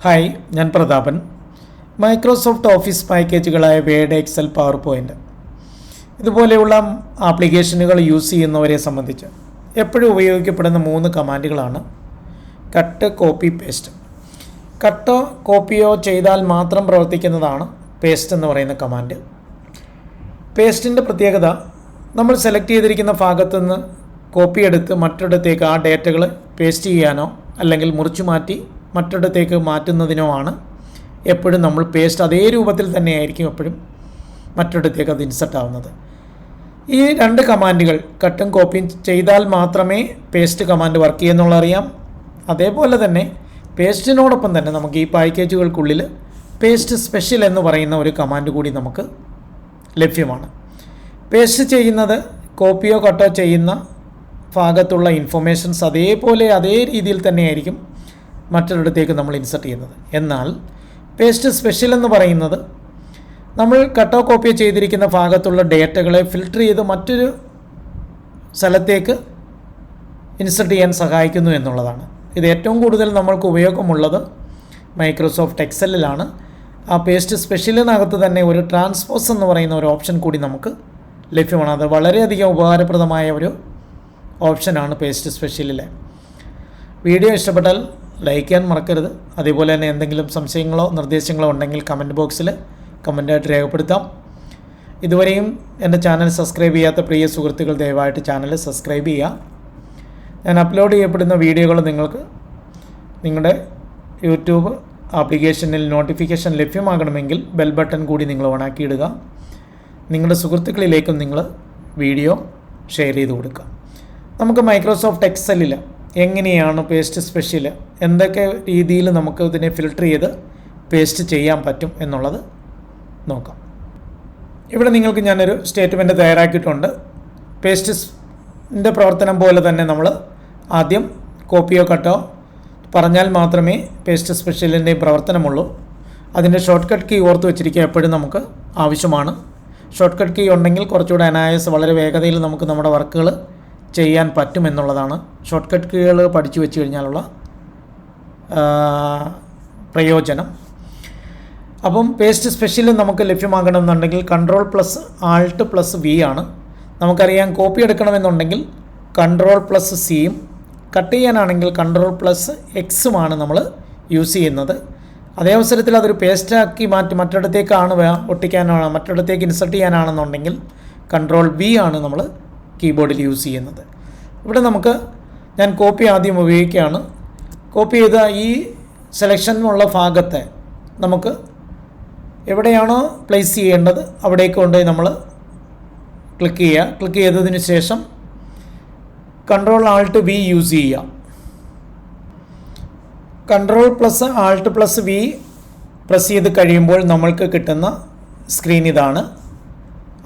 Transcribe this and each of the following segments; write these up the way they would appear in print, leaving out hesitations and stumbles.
Hi, ഞാൻ Prathapan. Microsoft office പാക്കേജുകളായ Word, Excel, PowerPoint ഇതുപോലെയുള്ള ആപ്ലിക്കേഷനുകൾ യൂസ് ചെയ്യുന്നവരെ സംബന്ധിച്ച് എപ്പോഴും ഉപയോഗിക്കപ്പെടുന്ന 3 കമാൻഡുകളാണ് കട്ട്, കോപ്പി, പേസ്റ്റ്. കട്ടോ കോപ്പിയോ ചെയ്താൽ മാത്രം പ്രവർത്തിക്കുന്നതാണ് പേസ്റ്റ് എന്ന് പറയുന്ന കമാൻഡ്. പേസ്റ്റിൻ്റെ പ്രത്യേകത, നമ്മൾ സെലക്ട് ചെയ്തിരിക്കുന്ന ഭാഗത്തു നിന്ന് കോപ്പി എടുത്ത് മറ്റൊരിടത്തേക്ക് ആ ഡേറ്റകൾ പേസ്റ്റ് ചെയ്യാനോ അല്ലെങ്കിൽ മുറിച്ചു മാറ്റി മറ്റൊരിടത്തേക്ക് മാറ്റുന്നതിനോ ആണ്. എപ്പോഴും നമ്മൾ പേസ്റ്റ് അതേ രൂപത്തിൽ തന്നെയായിരിക്കും എപ്പോഴും മറ്റൊരിടത്തേക്ക് അത് ഇൻസെർട്ട് ആവുന്നത്. ഈ 2 കമാൻഡുകൾ കട്ടും കോപ്പിയും ചെയ്താൽ മാത്രമേ പേസ്റ്റ് കമാൻഡ് വർക്ക് ചെയ്യുന്നുള്ള അറിയാം. അതേപോലെ തന്നെ പേസ്റ്റിനോടൊപ്പം തന്നെ നമുക്ക് ഈ പാക്കേജുകൾക്കുള്ളിൽ പേസ്റ്റ് സ്പെഷ്യൽ എന്ന് പറയുന്ന ഒരു കമാൻഡ് കൂടി നമുക്ക് ലഭ്യമാണ്. പേസ്റ്റ് ചെയ്യുന്നത് കോപ്പിയോ കട്ടോ ചെയ്യുന്ന ഭാഗത്തുള്ള ഇൻഫർമേഷൻസ് അതേ രീതിയിൽ തന്നെയായിരിക്കും മറ്റൊരിടത്തേക്ക് നമ്മൾ ഇൻസെർട്ട് ചെയ്യുന്നത്. എന്നാൽ പേസ്റ്റ് സ്പെഷ്യൽ എന്ന് പറയുന്നത് നമ്മൾ കട്ടോ കോപ്പിയോ ചെയ്തിരിക്കുന്ന ഭാഗത്തുള്ള ഡേറ്റകളെ ഫിൽട്ടർ ചെയ്ത് മറ്റൊരു സ്ഥലത്തേക്ക് ഇൻസെർട്ട് ചെയ്യാൻ സഹായിക്കുന്നു എന്നുള്ളതാണ്. ഇത് ഏറ്റവും കൂടുതൽ നമ്മൾക്ക് ഉപയോഗമുള്ളത് മൈക്രോസോഫ്റ്റ് എക്സലിലാണ്. ആ പേസ്റ്റ് സ്പെഷ്യലിനകത്ത് തന്നെ ഒരു ട്രാൻസ്പോസ് എന്ന് പറയുന്ന ഒരു ഓപ്ഷൻ കൂടി നമുക്ക് ലഭ്യമാണ്. അത് വളരെയധികം ഉപകാരപ്രദമായ ഒരു ഓപ്ഷനാണ് പേസ്റ്റ് സ്പെഷ്യലിലെ. വീഡിയോ ഇഷ്ടപ്പെട്ടാൽ ലൈക്ക് ചെയ്യാൻ മറക്കരുത്. അതേപോലെ തന്നെ എന്തെങ്കിലും സംശയങ്ങളോ നിർദ്ദേശങ്ങളോ ഉണ്ടെങ്കിൽ കമൻറ്റ് ബോക്സിൽ കമൻറ്റായിട്ട് രേഖപ്പെടുത്താം. ഇതുവരെയും എൻ്റെ ചാനൽ സബ്സ്ക്രൈബ് ചെയ്യാത്ത പ്രിയ സുഹൃത്തുക്കൾ ദയവായിട്ട് ചാനൽ സബ്സ്ക്രൈബ് ചെയ്യുക. ഞാൻ അപ്ലോഡ് ചെയ്യപ്പെടുന്ന വീഡിയോകൾ നിങ്ങൾക്ക് നിങ്ങളുടെ യൂട്യൂബ് ആപ്ലിക്കേഷനിൽ നോട്ടിഫിക്കേഷൻ ലഭ്യമാകണമെങ്കിൽ ബെൽ ബട്ടൺ കൂടി നിങ്ങൾ ഓണാക്കി ഇടുക. നിങ്ങളുടെ സുഹൃത്തുക്കളിലേക്കും നിങ്ങൾ വീഡിയോ ഷെയർ ചെയ്ത് കൊടുക്കുക. നമുക്ക് മൈക്രോസോഫ്റ്റ് എക്സലിൽ എങ്ങനെയാണ് പേസ്റ്റ് സ്പെഷ്യൽ, എന്തൊക്കെ രീതിയിൽ നമുക്ക് ഇതിനെ ഫിൽട്ടർ ചെയ്ത് പേസ്റ്റ് ചെയ്യാൻ പറ്റും എന്നുള്ളത് നോക്കാം. ഇവിടെ നിങ്ങൾക്ക് ഞാനൊരു സ്റ്റേറ്റ്മെൻറ്റ് തയ്യാറാക്കിയിട്ടുണ്ട്. പേസ്റ്റിൻ്റെ പ്രവർത്തനം പോലെ തന്നെ നമ്മൾ ആദ്യം കോപ്പിയോ കട്ടോ പറഞ്ഞാൽ മാത്രമേ പേസ്റ്റ് സ്പെഷ്യലിൻ്റെ പ്രവർത്തനമുള്ളൂ. അതിൻ്റെ ഷോർട്ട് കട്ട് കീ ഓർത്ത് വെച്ചിരിക്കുക എപ്പോഴും നമുക്ക് ആവശ്യമാണ്. ഷോർട്ട് കട്ട് കീ ഉണ്ടെങ്കിൽ കുറച്ചുകൂടെ വളരെ വേഗതയിൽ നമുക്ക് നമ്മുടെ വർക്കുകൾ ചെയ്യാൻ പറ്റുമെന്നുള്ളതാണ് ഷോർട്ട് കട്ട് കീകൾ പഠിച്ചു വെച്ച് കഴിഞ്ഞാലുള്ള പ്രയോജനം. അപ്പം പേസ്റ്റ് സ്പെഷ്യൽ നമുക്ക് ലഭ്യമാകണമെന്നുണ്ടെങ്കിൽ Ctrl+Alt+V ആണ്. നമുക്കറിയാം കോപ്പി എടുക്കണമെന്നുണ്ടെങ്കിൽ Ctrl+Cയും കട്ട് ചെയ്യാനാണെങ്കിൽ Ctrl+Xുമാണ് നമ്മൾ യൂസ് ചെയ്യുന്നത്. അതേ അവസരത്തിൽ അതൊരു പേസ്റ്റാക്കി മറ്റൊരിടത്തേക്കാണ് ഒട്ടിക്കാനാണ് മറ്റൊരിടത്തേക്ക് ഇൻസെർട്ട് ചെയ്യാനാണെന്നുണ്ടെങ്കിൽ Ctrl+V ആണ് നമ്മൾ കീബോർഡിൽ യൂസ് ചെയ്യുന്നത്. ഇവിടെ ഞാൻ കോപ്പി ആദ്യം ഉപയോഗിക്കുകയാണ്. കോപ്പി ചെയ്ത ഈ സെലക്ഷനുള്ള ഭാഗത്തെ നമുക്ക് എവിടെയാണോ പ്ലേസ് ചെയ്യേണ്ടത് അവിടേക്ക് കൊണ്ടുപോയി നമ്മൾ ക്ലിക്ക് ചെയ്യുക. ക്ലിക്ക് ചെയ്തതിന് ശേഷം Ctrl+Alt+V യൂസ് ചെയ്യുക. Ctrl+Alt+V പ്രസ് ചെയ്ത് കഴിയുമ്പോൾ നമ്മൾക്ക് കിട്ടുന്ന സ്ക്രീൻ ഇതാണ്.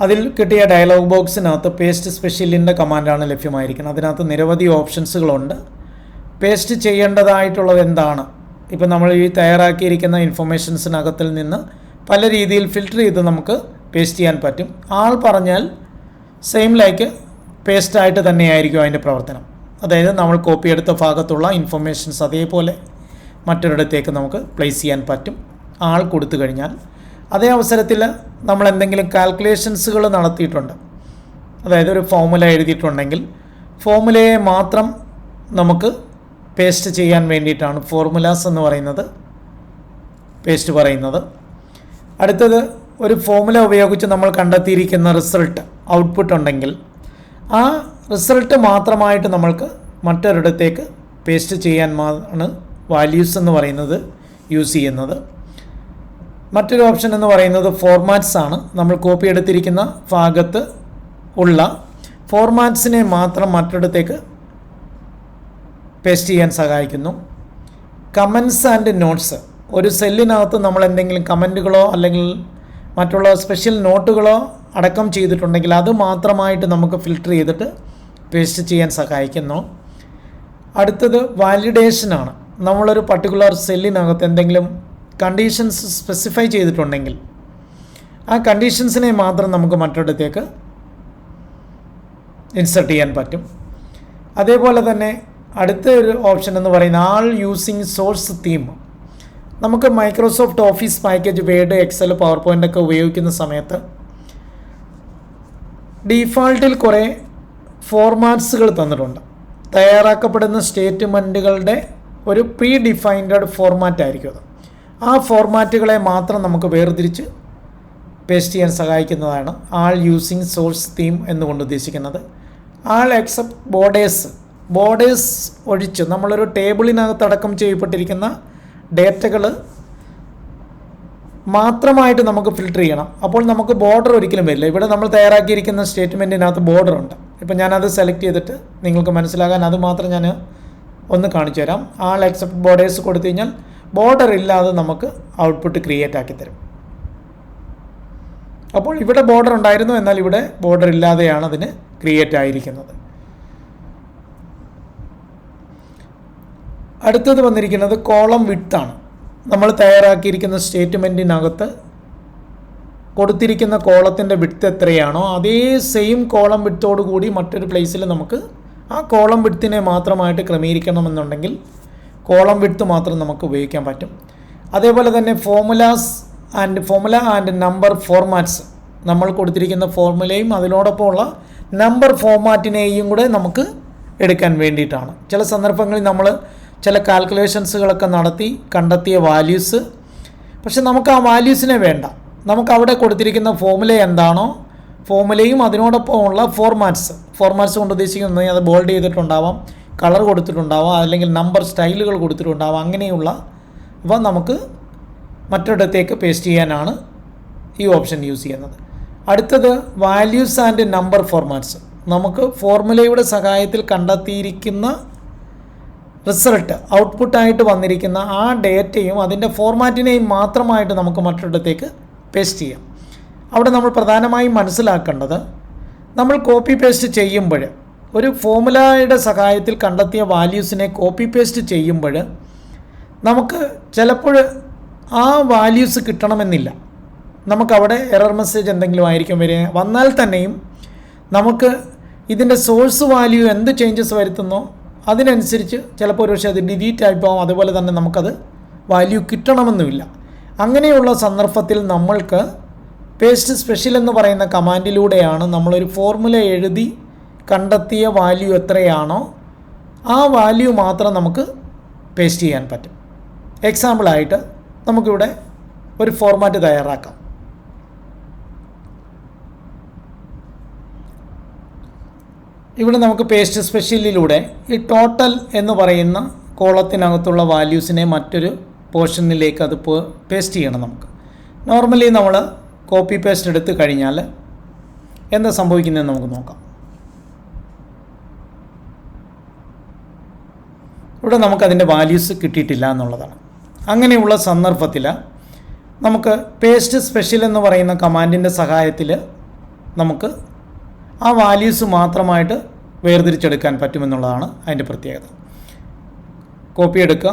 അതിൽ കിട്ടിയ ഡയലോഗ് ബോക്സിനകത്ത് പേസ്റ്റ് സ്പെഷ്യലിൻ്റെ കമാൻഡാണ് ലഭ്യമായിരിക്കുന്നത്. അതിനകത്ത് നിരവധി ഓപ്ഷൻസുകളുണ്ട്. പേസ്റ്റ് ചെയ്യേണ്ടതായിട്ടുള്ളത് എന്താണ്, ഇപ്പം നമ്മൾ ഈ തയ്യാറാക്കിയിരിക്കുന്ന ഇൻഫർമേഷൻസിനകത്തിൽ നിന്ന് പല രീതിയിൽ ഫിൽട്ടർ ചെയ്ത് നമുക്ക് പേസ്റ്റ് ചെയ്യാൻ പറ്റും. ആൾ പറഞ്ഞാൽ സെയിം ലൈക്ക് പേസ്റ്റായിട്ട് തന്നെയായിരിക്കും അതിൻ്റെ പ്രവർത്തനം. അതായത് നമ്മൾ കോപ്പി എടുത്ത ഭാഗത്തുള്ള ഇൻഫർമേഷൻസ് അതേപോലെ മറ്റൊരിടത്തേക്ക് നമുക്ക് പ്ലേസ് ചെയ്യാൻ പറ്റും ആൾ കൊടുത്തു കഴിഞ്ഞാൽ. അതേ അവസരത്തിൽ നമ്മൾ എന്തെങ്കിലും കാൽക്കുലേഷൻസുകൾ നടത്തിയിട്ടുണ്ട്, അതായത് ഒരു ഫോർമുല എഴുതിയിട്ടുണ്ടെങ്കിൽ ഫോർമുലയെ മാത്രം നമുക്ക് പേസ്റ്റ് ചെയ്യാൻ വേണ്ടിയിട്ടാണ് ഫോർമുലാസ് എന്ന് പറയുന്നത് പേസ്റ്റ് പറയുന്നത്. അടുത്തത്, ഒരു ഫോർമുല ഉപയോഗിച്ച് നമ്മൾ കണ്ടെത്തിയിരിക്കുന്ന റിസൾട്ട് ഔട്ട്പുട്ട് ഉണ്ടെങ്കിൽ ആ റിസൾട്ട് മാത്രമായിട്ട് നമ്മൾക്ക് മറ്റൊരിടത്തേക്ക് പേസ്റ്റ് ചെയ്യാൻ ആണ് വാല്യൂസ് എന്ന് പറയുന്നത് യൂസ് ചെയ്യുന്നത്. മറ്റൊരു ഓപ്ഷൻ എന്ന് പറയുന്നത് ഫോർമാറ്റ്സ് ആണ്. നമ്മൾ കോപ്പി എടുത്തിരിക്കുന്ന ഭാഗത്ത് ഉള്ള ഫോർമാറ്റ്സിനെ മാത്രം മറ്റൊരിടത്തേക്ക് പേസ്റ്റ് ചെയ്യാൻ സഹായിക്കുന്നു. കമൻറ്റ്സ് ആൻഡ് നോട്ട്സ്, ഒരു സെല്ലിനകത്ത് നമ്മൾ എന്തെങ്കിലും കമൻറ്റുകളോ അല്ലെങ്കിൽ മറ്റുള്ള സ്പെഷ്യൽ നോട്ടുകളോ അടക്കം ചെയ്തിട്ടുണ്ടെങ്കിൽ അത് മാത്രമായിട്ട് നമുക്ക് ഫിൽട്ടർ ചെയ്തിട്ട് പേസ്റ്റ് ചെയ്യാൻ സഹായിക്കുന്നു. അടുത്തത് വാലിഡേഷനാണ്. നമ്മളൊരു പർട്ടിക്കുലർ സെല്ലിനകത്ത് എന്തെങ്കിലും കണ്ടീഷൻസ് സ്പെസിഫൈ ചെയ്തിട്ടുണ്ടെങ്കിൽ ആ കണ്ടീഷൻസിനെ മാത്രം നമുക്ക് മറ്റൊരിടത്തേക്ക് ഇൻസെർട്ട് ചെയ്യാൻ പറ്റും. അതേപോലെ തന്നെ അടുത്ത ഒരു ഓപ്ഷൻ എന്ന് പറയുന്നത് ആൾ യൂസിങ് സോഴ്സ് തീം. നമുക്ക് Microsoft Office package Word, Excel, PowerPoint ഒക്കെ ഉപയോഗിക്കുന്ന സമയത്ത് ഡീഫാൾട്ടിൽ കുറേ ഫോർമാറ്റ്സുകൾ തന്നിട്ടുണ്ട്. തയ്യാറാക്കപ്പെടുന്ന സ്റ്റേറ്റ്മെൻറ്റുകളുടെ ഒരു പ്രീ ഡിഫൈൻഡ് ഫോർമാറ്റ് ആയിരിക്കും അത്. ആ ഫോർമാറ്റുകളെ മാത്രം നമുക്ക് വേർതിരിച്ച് പേസ്റ്റ് ചെയ്യാൻ സഹായിക്കുന്നതാണ് ആൾ യൂസിങ് സോഴ്സ് തീം എന്നുകൊണ്ട് ഉദ്ദേശിക്കുന്നത്. ആൾ എക്സെപ്റ്റ് ബോർഡേഴ്സ് ഒഴിച്ച് നമ്മളൊരു ടേബിളിനകത്ത് അടക്കം ചെയ്യപ്പെട്ടിരിക്കുന്ന ഡേറ്റകൾ മാത്രമായിട്ട് നമുക്ക് ഫിൽട്ടർ ചെയ്യണം. അപ്പോൾ നമുക്ക് ബോർഡർ ഒരിക്കലും വരില്ല. ഇവിടെ നമ്മൾ തയ്യാറാക്കിയിരിക്കുന്ന സ്റ്റേറ്റ്മെൻറ്റിനകത്ത് ബോർഡർ ഉണ്ട്. ഇപ്പം ഞാനത് സെലക്ട് ചെയ്തിട്ട് നിങ്ങൾക്ക് മനസ്സിലാകാൻ അത് മാത്രം ഞാൻ ഒന്ന് കാണിച്ചു തരാം. ആൾ എക്സെപ്റ്റ് ബോർഡേഴ്സ് കൊടുത്തു കഴിഞ്ഞാൽ ബോർഡർ ഇല്ലാതെ നമുക്ക് ഔട്ട്പുട്ട് ക്രിയേറ്റ് ആക്കി തരും. അപ്പോൾ ഇവിടെ ബോർഡർ ഉണ്ടായിരുന്നു, എന്നാൽ ഇവിടെ ബോർഡർ ഇല്ലാതെയാണ് അതിന് ക്രിയേറ്റ് ആയിരിക്കുന്നത്. അടുത്തത് വന്നിരിക്കുന്നത് കോളം വിഡ്ത്താണ്. നമ്മൾ തയ്യാറാക്കിയിരിക്കുന്ന സ്റ്റേറ്റ്മെൻറ്റിനകത്ത് കൊടുത്തിരിക്കുന്ന കോളത്തിൻ്റെ വിഡ്ത്ത് എത്രയാണോ അതേ സെയിം കോളം വിഡ്ത്തോടു കൂടി മറ്റൊരു പ്ലേസിൽ നമുക്ക് ആ കോളം വിഡ്ത്തിനെ മാത്രമായിട്ട് ക്രമീകരിക്കണമെന്നുണ്ടെങ്കിൽ കോളം വിഡ്ത്ത് മാത്രം നമുക്ക് ഉപയോഗിക്കാൻ പറ്റും. അതേപോലെ തന്നെ ഫോർമുല ആൻഡ് നമ്പർ ഫോർമാറ്റ്സ്, നമ്മൾ കൊടുത്തിരിക്കുന്ന ഫോർമുലയും അതിനോടൊപ്പമുള്ള നമ്പർ ഫോർമാറ്റിനെയും കൂടെ നമുക്ക് എടുക്കാൻ വേണ്ടിയിട്ടാണ്. ചില സന്ദർഭങ്ങളിൽ നമ്മൾ ചില കാൽക്കുലേഷൻസുകളൊക്കെ നടത്തി കണ്ടെത്തിയ വാല്യൂസ്, പക്ഷെ നമുക്ക് ആ വാല്യൂസിനെ വേണ്ട. നമുക്ക് അവിടെ കൊടുത്തിരിക്കുന്ന ഫോർമുല എന്താണോ ഫോർമുലയും അതിനോടൊപ്പമുള്ള ഫോർമാറ്റ്സ് കൊണ്ട് ഉദ്ദേശിക്കുന്നത് അത് ബോൾഡ് ചെയ്തിട്ടുണ്ടാവാം, കളർ കൊടുത്തിട്ടുണ്ടാവാം, അല്ലെങ്കിൽ നമ്പർ സ്റ്റൈലുകൾ കൊടുത്തിട്ടുണ്ടാവാം. അങ്ങനെയുള്ള ഇവ നമുക്ക് മറ്റൊരിടത്തേക്ക് പേസ്റ്റ് ചെയ്യാനാണ് ഈ ഓപ്ഷൻ യൂസ് ചെയ്യുന്നത്. അടുത്തത് വാല്യൂസ് ആൻഡ് നമ്പർ ഫോർമാറ്റ്സ്. നമുക്ക് ഫോർമുലയുടെ സഹായത്തിൽ കണ്ടെത്തിയിരിക്കുന്ന റിസൾട്ട് ഔട്ട്പുട്ടായിട്ട് വന്നിരിക്കുന്ന ആ ഡേറ്റയും അതിൻ്റെ ഫോർമാറ്റിനെയും മാത്രമായിട്ട് നമുക്ക് മറ്റൊരിടത്തേക്ക് പേസ്റ്റ് ചെയ്യാം. അവിടെ നമ്മൾ പ്രധാനമായും മനസ്സിലാക്കേണ്ടത്, നമ്മൾ കോപ്പി പേസ്റ്റ് ചെയ്യുമ്പോൾ ഒരു ഫോർമുലയുടെ സഹായത്തിൽ കണ്ടെത്തിയ വാല്യൂസിനെ കോപ്പി പേസ്റ്റ് ചെയ്യുമ്പോൾ നമുക്ക് ചിലപ്പോൾ ആ വാല്യൂസ് കിട്ടണമെന്നില്ല. നമുക്കവിടെ എറർ മെസ്സേജ് എന്തെങ്കിലും ആയിരിക്കും വന്നാൽ തന്നെയും നമുക്ക് ഇതിൻ്റെ സോഴ്സ് വാല്യൂ എന്ത് ചേഞ്ചസ് വരുത്തുന്നോ അതിനനുസരിച്ച് ചിലപ്പോൾ ഒരു പക്ഷേ അത് ഡിലീറ്റ് ആയിപ്പോകും. അതുപോലെ തന്നെ നമുക്കത് വാല്യൂ കിട്ടണമെന്നുമില്ല. അങ്ങനെയുള്ള സന്ദർഭത്തിൽ നമ്മൾക്ക് പേസ്റ്റ് സ്പെഷ്യൽ എന്ന് പറയുന്ന കമാൻഡിലൂടെയാണ് നമ്മളൊരു ഫോർമുല എഴുതി കണ്ടെത്തിയ വാല്യൂ എത്രയാണോ ആ വാല്യൂ മാത്രം നമുക്ക് പേസ്റ്റ് ചെയ്യാൻ പറ്റും. എക്സാമ്പിളായിട്ട് നമുക്കിവിടെ ഒരു ഫോർമാറ്റ് തയ്യാറാക്കാം. ഇവിടെ നമുക്ക് പേസ്റ്റ് സ്പെഷ്യലിലൂടെ ഈ ടോട്ടൽ എന്ന് പറയുന്ന കോളത്തിനകത്തുള്ള വാല്യൂസിനെ മറ്റൊരു പോർഷനിലേക്ക് അത് പേസ്റ്റ് ചെയ്യണം. നമുക്ക് നോർമലി നമ്മൾ കോപ്പി പേസ്റ്റ് എടുത്തു കഴിഞ്ഞാൽ എന്താ സംഭവിക്കുന്നതെന്ന് നമുക്ക് നോക്കാം. ഇവിടെ നമുക്കതിൻ്റെ വാല്യൂസ് കിട്ടിയിട്ടില്ല എന്നുള്ളതാണ്. അങ്ങനെയുള്ള സന്ദർഭത്തിൽ നമുക്ക് പേസ്റ്റ് സ്പെഷ്യൽ എന്ന് പറയുന്ന കമാൻഡിൻ്റെ സഹായത്തിൽ നമുക്ക് ആ വാല്യൂസ് മാത്രമായിട്ട് വേർതിരിച്ചെടുക്കാൻ പറ്റുമെന്നുള്ളതാണ് അതിൻ്റെ പ്രത്യേകത. കോപ്പി എടുക്കുക,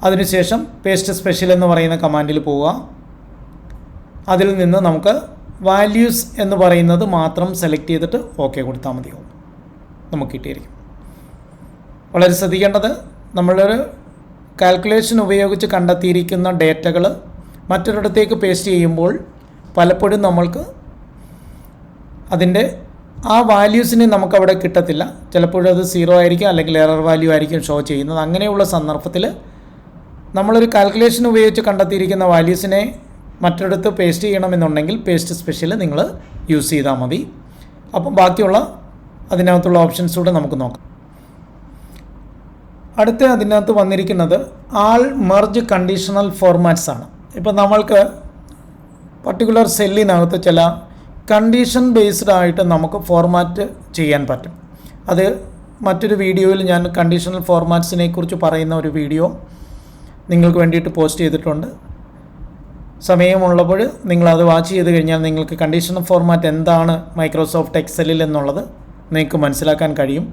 അതിനുശേഷം പേസ്റ്റ് സ്പെഷ്യൽ എന്ന് പറയുന്ന കമാൻഡിൽ പോവുക. അതിൽ നിന്ന് നമുക്ക് വാല്യൂസ് എന്ന് പറയുന്നത് മാത്രം സെലക്ട് ചെയ്തിട്ട് ഓക്കെ കൊടുത്താൽ മതിയാവും, നമുക്ക് കിട്ടിയിരിക്കും. വളരെ ശ്രദ്ധിക്കേണ്ടത്, നമ്മളൊരു കാൽക്കുലേഷൻ ഉപയോഗിച്ച് കണ്ടെത്തിയിരിക്കുന്ന ഡേറ്റകൾ മറ്റൊരിടത്തേക്ക് പേസ്റ്റ് ചെയ്യുമ്പോൾ പലപ്പോഴും നമ്മൾക്ക് അതിൻ്റെ ആ വാല്യൂസിനെ നമുക്കവിടെ കിട്ടത്തില്ല. ചിലപ്പോഴും അത് 0 ആയിരിക്കും, അല്ലെങ്കിൽ എറർ വാല്യൂ ആയിരിക്കും ഷോ ചെയ്യുന്നത്. അങ്ങനെയുള്ള സന്ദർഭത്തിൽ നമ്മളൊരു കാൽക്കുലേഷൻ ഉപയോഗിച്ച് കണ്ടെത്തിയിരിക്കുന്ന വാല്യൂസിനെ മറ്റൊരിടത്ത് പേസ്റ്റ് ചെയ്യണമെന്നുണ്ടെങ്കിൽ പേസ്റ്റ് സ്പെഷ്യൽ നിങ്ങൾ യൂസ് ചെയ്താൽ മതി. അപ്പം ബാക്കിയുള്ള അതിനകത്തുള്ള ഓപ്ഷൻസ് കൂടെ നമുക്ക് നോക്കാം. അടുത്ത അതിനകത്ത് വന്നിരിക്കുന്നത് ആൾ മെർജ് കണ്ടീഷണൽ ഫോർമാറ്റ്സ് ആണ്. ഇപ്പം നമ്മൾക്ക് പർട്ടിക്കുലർ സെല്ലിനകത്ത് ചില കണ്ടീഷൻ ബേസ്ഡ് ആയിട്ട് നമുക്ക് ഫോർമാറ്റ് ചെയ്യാൻ പറ്റും. അത് മറ്റൊരു വീഡിയോയിൽ ഞാൻ കണ്ടീഷണൽ ഫോർമാറ്റ്സിനെ കുറിച്ച് പറയുന്ന ഒരു വീഡിയോ നിങ്ങൾക്ക് വേണ്ടിയിട്ട് പോസ്റ്റ് ചെയ്തിട്ടുണ്ട്. സമയമുള്ളപ്പോൾ നിങ്ങളത് വാച്ച് ചെയ്ത് കഴിഞ്ഞാൽ നിങ്ങൾക്ക് കണ്ടീഷണൽ ഫോർമാറ്റ് എന്താണ് മൈക്രോസോഫ്റ്റ് എക്സലിൽ എന്നുള്ളത് നിങ്ങൾക്ക് മനസ്സിലാക്കാൻ കഴിയും.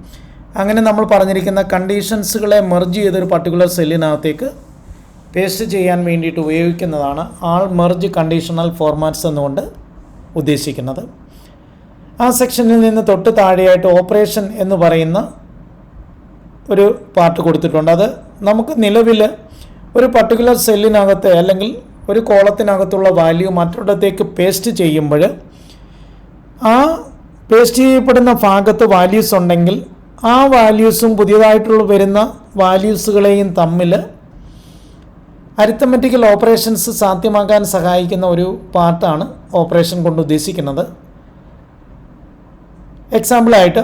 അങ്ങനെ നമ്മൾ പറഞ്ഞിരിക്കുന്ന കണ്ടീഷൻസുകളെ മെർജ് ചെയ്തൊരു പർട്ടിക്കുലർ സെല്ലിനകത്തേക്ക് പേസ്റ്റ് ചെയ്യാൻ വേണ്ടിയിട്ട് ഉപയോഗിക്കുന്നതാണ് ആൾ മെർജ് കണ്ടീഷണൽ ഫോർമാറ്റ്സ് എന്നുകൊണ്ട് ഉദ്ദേശിക്കുന്നത്. ആ സെക്ഷനിൽ നിന്ന് തൊട്ട് താഴെയായിട്ട് ഓപ്പറേഷൻ എന്ന് പറയുന്ന ഒരു പാർട്ട് കൊടുത്തിട്ടുണ്ട്. അത് നമുക്ക് നിലവിൽ ഒരു പർട്ടിക്കുലർ സെല്ലിനകത്ത് അല്ലെങ്കിൽ ഒരു കോളത്തിനകത്തുള്ള വാല്യൂ മറ്റൊരിടത്തേക്ക് പേസ്റ്റ് ചെയ്യുമ്പോൾ ആ പേസ്റ്റ് ചെയ്യപ്പെടുന്ന ഭാഗത്ത് വാല്യൂസ് ഉണ്ടെങ്കിൽ ആ വാല്യൂസും പുതിയതായിട്ടുള്ള വരുന്ന വാല്യൂസുകളെയും തമ്മിൽ അരിത്തമെറ്റിക്കൽ ഓപ്പറേഷൻസ് സാധ്യമാക്കാൻ സഹായിക്കുന്ന ഒരു പാർട്ടാണ് ഓപ്പറേഷൻ കൊണ്ട് ഉദ്ദേശിക്കുന്നത്. എക്സാമ്പിളായിട്ട്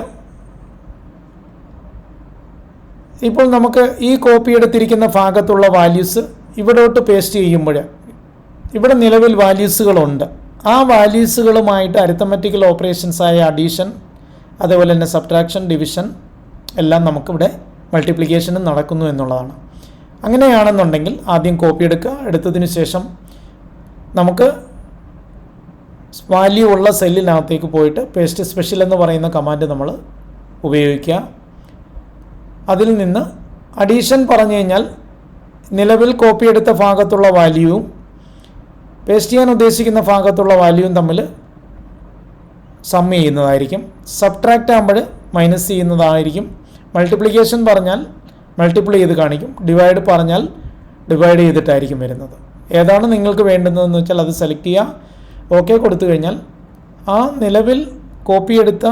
ഇപ്പോൾ നമുക്ക് ഈ കോപ്പി എടുത്തിരിക്കുന്ന ഭാഗത്തുള്ള വാല്യൂസ് ഇവിടോട്ട് പേസ്റ്റ് ചെയ്യുമ്പോൾ ഇവിടെ നിലവിൽ വാല്യൂസുകളുണ്ട്. ആ വാല്യൂസുകളുമായിട്ട് അരിത്തമെറ്റിക്കൽ ഓപ്പറേഷൻസായ അഡീഷൻ, അതേപോലെ തന്നെ സബ്ട്രാക്ഷൻ, ഡിവിഷൻ എല്ലാം നമുക്കിവിടെ മൾട്ടിപ്ലിക്കേഷനും നടക്കുന്നു എന്നുള്ളതാണ്. അങ്ങനെയാണെന്നുണ്ടെങ്കിൽ ആദ്യം കോപ്പി എടുക്കുക. എടുത്തതിന് ശേഷം നമുക്ക് വാല്യൂ ഉള്ള സെല്ലിനകത്തേക്ക് പോയിട്ട് പേസ്റ്റ് സ്പെഷ്യൽ എന്ന് പറയുന്ന കമാൻഡ് നമ്മൾ ഉപയോഗിക്കുക. അതിൽ നിന്ന് അഡീഷൻ പറഞ്ഞു കഴിഞ്ഞാൽ നിലവിൽ കോപ്പി എടുത്ത ഭാഗത്തുള്ള വാല്യൂവും പേസ്റ്റ് ചെയ്യാൻ ഉദ്ദേശിക്കുന്ന ഭാഗത്തുള്ള വാല്യൂവും തമ്മിൽ സം ചെയ്യുന്നതായിരിക്കും. സബ്ട്രാക്റ്റ് ആകുമ്പോൾ മൈനസ് ചെയ്യുന്നതായിരിക്കും. മൾട്ടിപ്ലിക്കേഷൻ പറഞ്ഞാൽ മൾട്ടിപ്ലൈ ചെയ്ത് കാണിക്കും. ഡിവൈഡ് പറഞ്ഞാൽ ഡിവൈഡ് ചെയ്തിട്ടായിരിക്കും വരുന്നത്. ഏതാണ് നിങ്ങൾക്ക് വേണ്ടുന്നതെന്ന് വെച്ചാൽ അത് സെലക്ട് ചെയ്യുക. ഓക്കെ കൊടുത്തു കഴിഞ്ഞാൽ ആ നിലവിൽ കോപ്പി എടുത്ത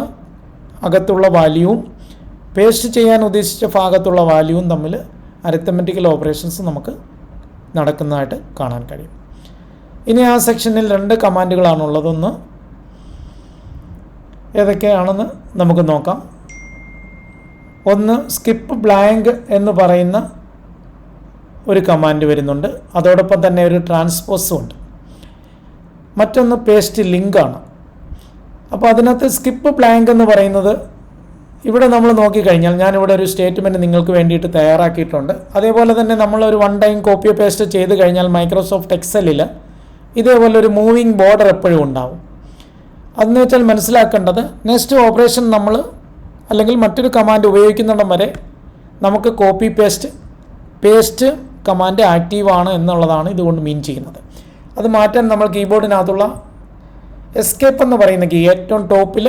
അകത്തുള്ള വാല്യൂവും പേസ്റ്റ് ചെയ്യാൻ ഉദ്ദേശിച്ച ഭാഗത്തുള്ള വാല്യൂവും തമ്മിൽ അരിത്തമെറ്റിക്കൽ ഓപ്പറേഷൻസ് നമുക്ക് നടക്കുന്നതായിട്ട് കാണാൻ കഴിയും. ഇനി ആ സെക്ഷനിൽ 2 കമാൻഡുകളാണുള്ളത്. ഒന്ന് ഏതൊക്കെയാണെന്ന് നമുക്ക് നോക്കാം. ഒന്ന് സ്കിപ്പ് ബ്ലാങ്ക് എന്ന് പറയുന്ന ഒരു കമാൻഡ് വരുന്നുണ്ട്. അതോടൊപ്പം തന്നെ ഒരു ട്രാൻസ്പോസും ഉണ്ട്. മറ്റൊന്ന് പേസ്റ്റ് ലിങ്കാണ്. അപ്പോൾ അതിനകത്ത് സ്കിപ്പ് ബ്ലാങ്ക് എന്ന് പറയുന്നത് ഇവിടെ നമ്മൾ നോക്കിക്കഴിഞ്ഞാൽ ഞാനിവിടെ ഒരു സ്റ്റേറ്റ്മെൻറ്റ് നിങ്ങൾക്ക് വേണ്ടിയിട്ട് തയ്യാറാക്കിയിട്ടുണ്ട്. അതേപോലെ തന്നെ നമ്മളൊരു 1 ടൈം കോപ്പി പേസ്റ്റ് ചെയ്ത് കഴിഞ്ഞാൽ മൈക്രോസോഫ്റ്റ് എക്സലിൽ ഇതേപോലെ ഒരു മൂവിങ് ബോർഡർ എപ്പോഴും ഉണ്ടാവും. അതെന്ന് വെച്ചാൽ മനസ്സിലാക്കേണ്ടത് നെക്സ്റ്റ് ഓപ്പറേഷൻ നമ്മൾ അല്ലെങ്കിൽ മറ്റൊരു കമാൻഡ് ഉപയോഗിക്കുന്നിടം വരെ നമുക്ക് കോപ്പി പേസ്റ്റ് കമാൻഡ് ആക്റ്റീവാണ് എന്നുള്ളതാണ് ഇതുകൊണ്ട് മീൻ ചെയ്യുന്നത്. അത് മാറ്റാൻ നമ്മൾ കീബോർഡിനകത്തുള്ള എസ്കേപ്പ് എന്ന് പറയുന്ന കീ ഏറ്റവും ടോപ്പിൽ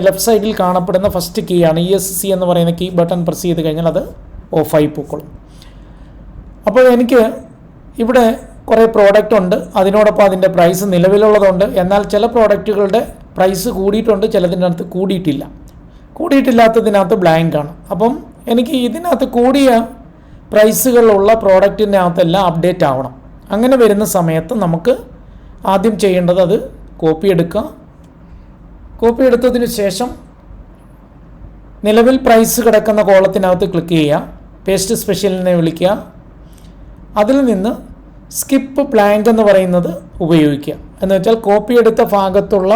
ലെഫ്റ്റ് സൈഡിൽ കാണപ്പെടുന്ന ഫസ്റ്റ് കീ ആണ്. ESC എന്ന് പറയുന്ന കീ ബട്ടൺ പ്രസ് ചെയ്ത് കഴിഞ്ഞാൽ അത് ഓഫായി പോയിക്കോളും. അപ്പോൾ എനിക്ക് ഇവിടെ കുറേ പ്രോഡക്റ്റ് ഉണ്ട്. അതിനോടൊപ്പം അതിൻ്റെ പ്രൈസ് നിലവിലുള്ളതുണ്ട്. എന്നാൽ ചില പ്രോഡക്റ്റുകളുടെ പ്രൈസ് കൂടിയിട്ടുണ്ട്, ചിലതിനകത്ത് കൂടിയിട്ടില്ലാത്തതിനകത്ത് ബ്ലാങ്ക് ആണ്. അപ്പം എനിക്ക് ഇതിനകത്ത് കൂടിയ പ്രൈസുകളുള്ള പ്രോഡക്റ്റിനകത്തെല്ലാം അപ്ഡേറ്റ് ആവണം. അങ്ങനെ വരുന്ന സമയത്ത് നമുക്ക് ആദ്യം ചെയ്യേണ്ടത് അത് കോപ്പി എടുക്കുക. കോപ്പി എടുത്തതിന് ശേഷം നിലവിൽ പ്രൈസ് കിടക്കുന്ന കോളത്തിനകത്ത് ക്ലിക്ക് ചെയ്യുക. പേസ്റ്റ് സ്പെഷ്യലിനെ വിളിക്കുക. അതിൽ നിന്ന് സ്കിപ്പ് ബ്ലാങ്ക് എന്ന് പറയുന്നത് ഉപയോഗിക്കുക. എന്ന് വെച്ചാൽ കോപ്പി എടുത്ത ഭാഗത്തുള്ള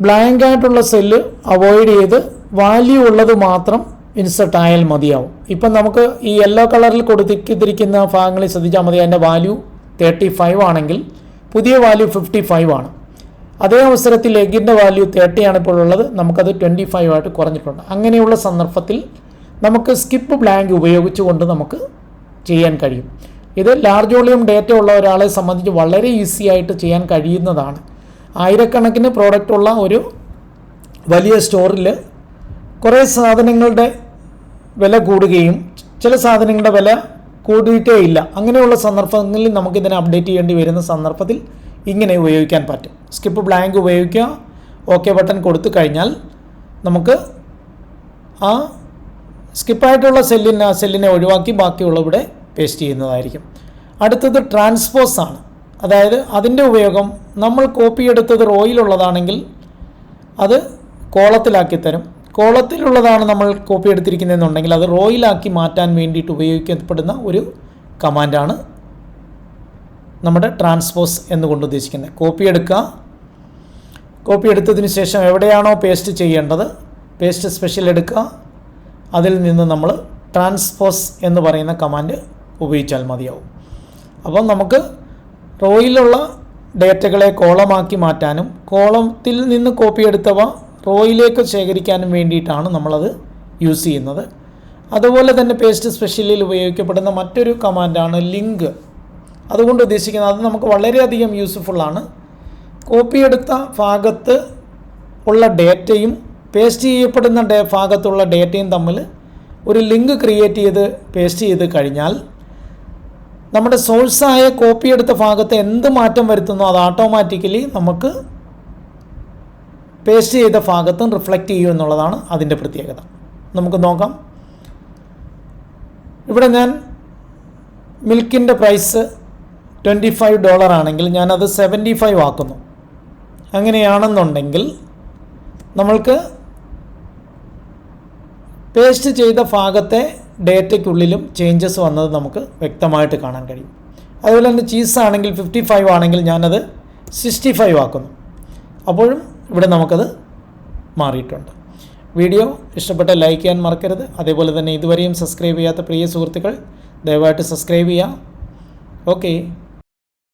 ബ്ലാങ്ക് ആയിട്ടുള്ള സെല്ല് അവോയ്ഡ് ചെയ്ത് വാല്യൂ ഉള്ളത് മാത്രം ഇൻസെർട്ട് ആയാൽ മതിയാവും. ഇപ്പം നമുക്ക് ഈ യെല്ലോ കളറിൽ കൊടുത്തിരിക്കുന്ന ഭാഗങ്ങളിൽ ശ്രദ്ധിച്ചാൽ മതി. അതിൻ്റെ വാല്യൂ 35 ആണെങ്കിൽ പുതിയ വാല്യൂ 55 ആണ്. അതേ അവസരത്തിൽ എഗിൻ്റെ വാല്യൂ 30 ആണ് ഇപ്പോൾ ഉള്ളത്. നമുക്കത് 25 ആയിട്ട് കുറഞ്ഞിട്ടുണ്ട്. അങ്ങനെയുള്ള സന്ദർഭത്തിൽ നമുക്ക് സ്കിപ്പ് ബ്ലാങ്ക് ഉപയോഗിച്ചുകൊണ്ട് നമുക്ക് ചെയ്യാൻ കഴിയും. ഇത് ലാർജ് വോളിയം ഡേറ്റ ഉള്ള ഒരാളെ സംബന്ധിച്ച് വളരെ ഈസി ആയിട്ട് ചെയ്യാൻ കഴിയുന്നതാണ്. ആയിരക്കണക്കിന് പ്രോഡക്റ്റ് ഉള്ള ഒരു വലിയ സ്റ്റോറിൽ കുറേ സാധനങ്ങളുടെ വില കൂടുകയും ചില സാധനങ്ങളുടെ വില കൂടിയിട്ടേ ഇല്ല. അങ്ങനെയുള്ള സന്ദർഭങ്ങളിൽ നമുക്കിതിനെ അപ്ഡേറ്റ് ചെയ്യേണ്ടി വരുന്ന സന്ദർഭത്തിൽ ഇങ്ങനെ ഉപയോഗിക്കാൻ പറ്റും. സ്കിപ്പ് ബ്ലാങ്ക് ഉപയോഗിക്കുക. ഓക്കെ ബട്ടൺ കൊടുത്തു കഴിഞ്ഞാൽ നമുക്ക് ആ സ്കിപ്പായിട്ടുള്ള സെല്ലിനെ ഒഴിവാക്കി ബാക്കിയുള്ള ഇവിടെ പേസ്റ്റ് ചെയ്യുന്നതായിരിക്കും. അടുത്തത് ട്രാൻസ്പോസ് ആണ്. അതായത് അതിൻ്റെ ഉപയോഗം നമ്മൾ കോപ്പി എടുത്തത് റോയിലുള്ളതാണെങ്കിൽ അത് കോളത്തിലാക്കി തരും. കോളത്തിലുള്ളതാണ് നമ്മൾ കോപ്പി എടുത്തിരിക്കുന്നതെന്നുണ്ടെങ്കിൽ അത് റോയിലാക്കി മാറ്റാൻ വേണ്ടിയിട്ട് ഉപയോഗിക്കപ്പെടുന്ന ഒരു കമാൻഡാണ് നമ്മുടെ ട്രാൻസ്പോസ് എന്നുകൊണ്ട് ഉദ്ദേശിക്കുന്നത്. കോപ്പി എടുക്കുക. കോപ്പി എടുത്തതിന് ശേഷം എവിടെയാണോ പേസ്റ്റ് ചെയ്യേണ്ടത് പേസ്റ്റ് സ്പെഷ്യൽ എടുക്കുക. അതിൽ നിന്ന് നമ്മൾ ട്രാൻസ്പോസ് എന്ന് പറയുന്ന കമാൻഡ് ഉപയോഗിച്ചാൽ മതിയാവും. അപ്പം നമുക്ക് റോയിലുള്ള ഡേറ്റകളെ കോളമാക്കി മാറ്റാനും കോളത്തിൽ നിന്ന് കോപ്പി എടുത്തവ റോയിലേക്ക് ശേഖരിക്കാനും വേണ്ടിയിട്ടാണ് നമ്മളത് യൂസ് ചെയ്യുന്നത്. അതുപോലെ തന്നെ പേസ്റ്റ് സ്പെഷ്യലിൽ ഉപയോഗിക്കപ്പെടുന്ന മറ്റൊരു കമാൻഡാണ് ലിങ്ക്. അതുകൊണ്ട് ഉദ്ദേശിക്കുന്നത് അത് നമുക്ക് വളരെയധികം യൂസ്ഫുള്ളാണ്. കോപ്പി എടുത്ത ഭാഗത്ത് ഉള്ള ഡേറ്റയും പേസ്റ്റ് ചെയ്യപ്പെടുന്ന ഭാഗത്തുള്ള ഡേറ്റയും തമ്മിൽ ഒരു ലിങ്ക് ക്രിയേറ്റ് ചെയ്ത് പേസ്റ്റ് ചെയ്ത് കഴിഞ്ഞാൽ നമ്മുടെ സോഴ്സായ കോപ്പി എടുത്ത ഭാഗത്ത് എന്ത് മാറ്റം വരുത്തുന്നോ അത് ഓട്ടോമാറ്റിക്കലി നമുക്ക് പേസ്റ്റ് ചെയ്ത ഭാഗത്തും റിഫ്ലക്റ്റ് ചെയ്യും എന്നുള്ളതാണ് അതിൻ്റെ പ്രത്യേകത. നമുക്ക് നോക്കാം. ഇവിടെ ഞാൻ മിൽക്കിൻ്റെ പ്രൈസ് $25 ആണെങ്കിൽ ഞാനത് 75 ആക്കുന്നു. അങ്ങനെയാണെന്നുണ്ടെങ്കിൽ നമ്മൾക്ക് പേസ്റ്റ് ചെയ്ത ഭാഗത്തെ ഡേറ്റയ്ക്കുള്ളിലും ചേഞ്ചസ് വന്നത് നമുക്ക് വ്യക്തമായിട്ട് കാണാൻ കഴിയും. അതുപോലെ തന്നെ ചീസാണെങ്കിൽ 55 ആണെങ്കിൽ ഞാനത് 65 ആക്കുന്നു. അപ്പോഴും ഇവിടെ നമുക്കത് മാറിയിട്ടുണ്ട്. വീഡിയോ ഇഷ്ടപ്പെട്ട ലൈക്ക് ചെയ്യാൻ മറക്കരുത്. അതേപോലെ തന്നെ ഇതുവരെയും സബ്സ്ക്രൈബ് ചെയ്യാത്ത പ്രിയ സുഹൃത്തുക്കൾ ദയവായിട്ട് സബ്സ്ക്രൈബ് ചെയ്യുക. ഓക്കെ.